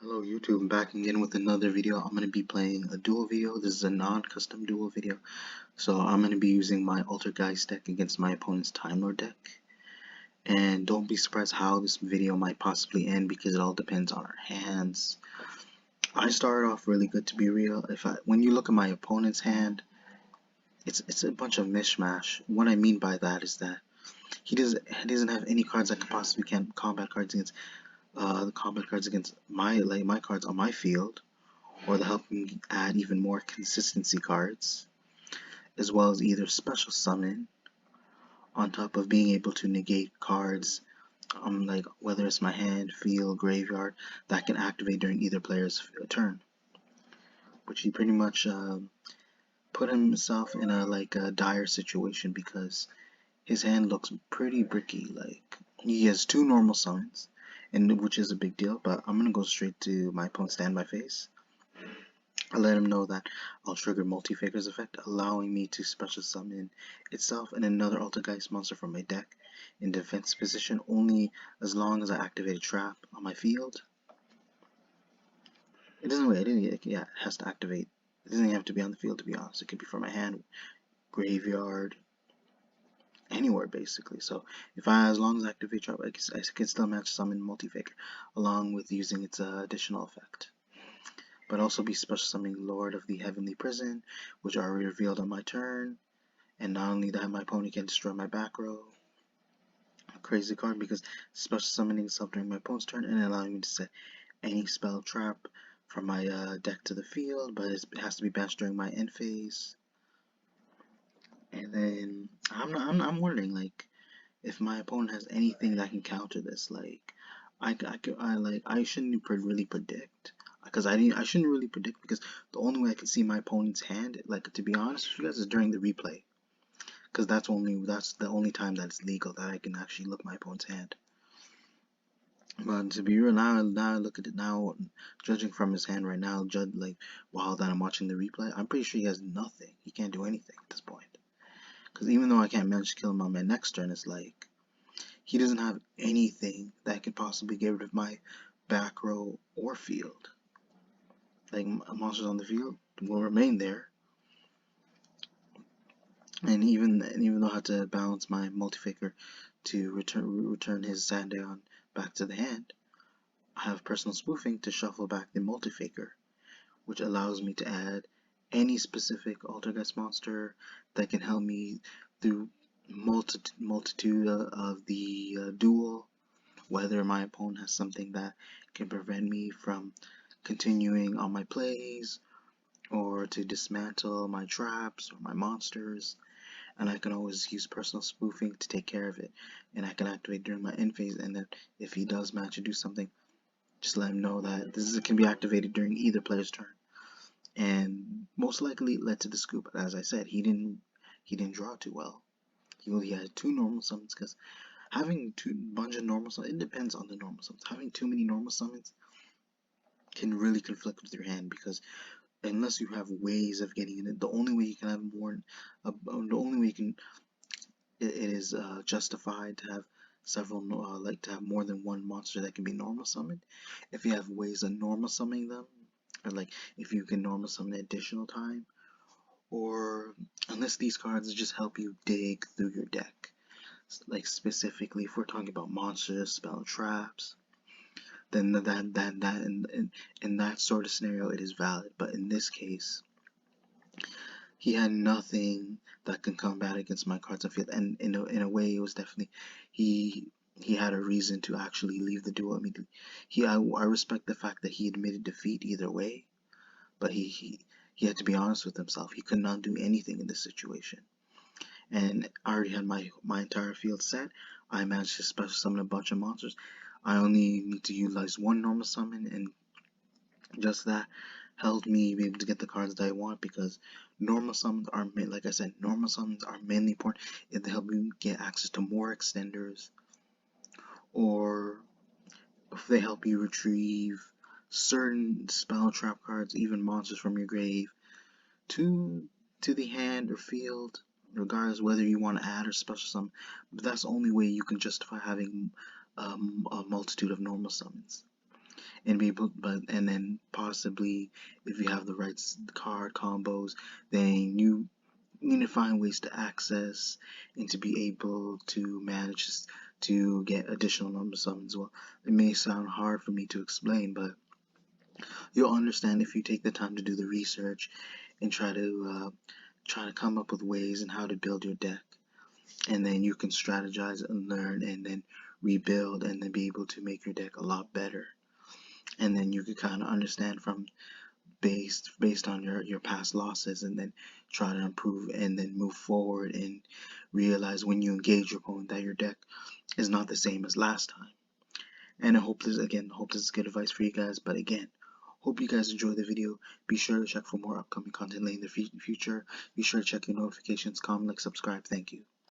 Hello YouTube, I'm back again with another video. I'm going to be playing a duel video. This is a non-custom duel video. So I'm going to be using my Altergeist deck against my opponent's Timelord deck. And don't be surprised how this video might possibly end because it all depends on our hands. I started off really good, to be real. When you look at my opponent's hand, it's a bunch of mishmash. What I mean by that is that he doesn't have any cards that could possibly combat cards against the combat cards against my cards on my field, or to help me add even more consistency cards, as well as either special summon on top of being able to negate cards, like whether it's my hand, field, graveyard, that can activate during either player's turn, which he pretty much put himself in a dire situation because his hand looks pretty bricky. Like, he has two normal summons, and which is a big deal, but I'm gonna go straight to my opponent's standby phase. I let him know that I'll trigger Multi-Faker's effect, allowing me to special summon itself and another Altergeist monster from my deck in defense position only as long as I activate a trap on my field. It doesn't wait, yeah, it has to activate. It doesn't even have to be on the field, to be honest. It could be from my hand, graveyard, anywhere basically. So as long as I activate trap, I can still match summon Multi-Faker along with using its additional effect. But also be special summoning Lord of the Heavenly Prison, which I already revealed on my turn. And not only that, my opponent can destroy my back row. A crazy card because special summoning itself during my opponent's turn and allowing me to set any spell trap from my deck to the field, but it has to be banished during my end phase. And then I'm wondering, like, if my opponent has anything that can counter this. Like, I shouldn't really predict, because I shouldn't really predict, because the only way I can see my opponent's hand, like, to be honest with you guys, is during the replay, because that's the only time that it's legal that I can actually look my opponent's hand. But to be real, now I look at it now, judging from his hand right now, while that I'm watching the replay, I'm pretty sure he has nothing. He can't do anything at this point. Because even though I can't manage to kill him on my next turn, it's like he doesn't have anything that could possibly get rid of my back row or field. Like, monsters on the field will remain there, and even though I have to balance my Multi-Faker to return his Sandaeon back to the hand, I have personal spoofing to shuffle back the Multi-Faker, which allows me to add any specific Altergeist monster that can help me through multitude of the duel, whether my opponent has something that can prevent me from continuing on my plays, or to dismantle my traps or my monsters, and I can always use personal spoofing to take care of it, and I can activate during my end phase, and then if he does match and do something, just let him know that this can be activated during either player's turn, and most likely it led to the scoop. But as I said, he didn't draw too well. He had two normal summons, because having bunch of normal summons, it depends on the normal summons. Having too many normal summons can really conflict with your hand, because unless you have ways of getting in it, the only way you can have more, the only way you can, it is justified to have several, like to have more than one monster that can be normal summoned, if you have ways of normal summoning them, or like if you can normal summon additional time, or unless these cards just help you dig through your deck. Like, specifically, if we're talking about monsters, spell traps, then in that sort of scenario it is valid. But in this case, he had nothing that can combat against my cards on field, and in a way it was definitely, he had a reason to actually leave the duel immediately. I respect the fact that he admitted defeat either way, but he had to be honest with himself. He could not do anything in this situation, and I already had my entire field set. I managed to special summon a bunch of monsters. I only need to utilize one normal summon, and just that helped me be able to get the cards that I want, because normal summons are, like I said, normal summons are mainly important if they help you get access to more extenders, or if they help you retrieve certain spell trap cards, even monsters from your grave, to the hand or field, regardless whether you want to add or special summon. But that's the only way you can justify having a multitude of normal summons. and be able, and then possibly if you have the right card combos, then you need to find ways to access and to be able to manage to get additional number summons. Well, it may sound hard for me to explain, but you'll understand if you take the time to do the research and try to come up with ways and how to build your deck, and then you can strategize and learn and then rebuild and then be able to make your deck a lot better. And then you can kind of understand from based on your past losses, and then try to improve and then move forward and realize when you engage your opponent that your deck is not the same as last time. And I hope this is good advice for you guys. But again, hope you guys enjoy the video. Be sure to check for more upcoming content in the future. Be sure to check your notifications, comment, like, subscribe. Thank you.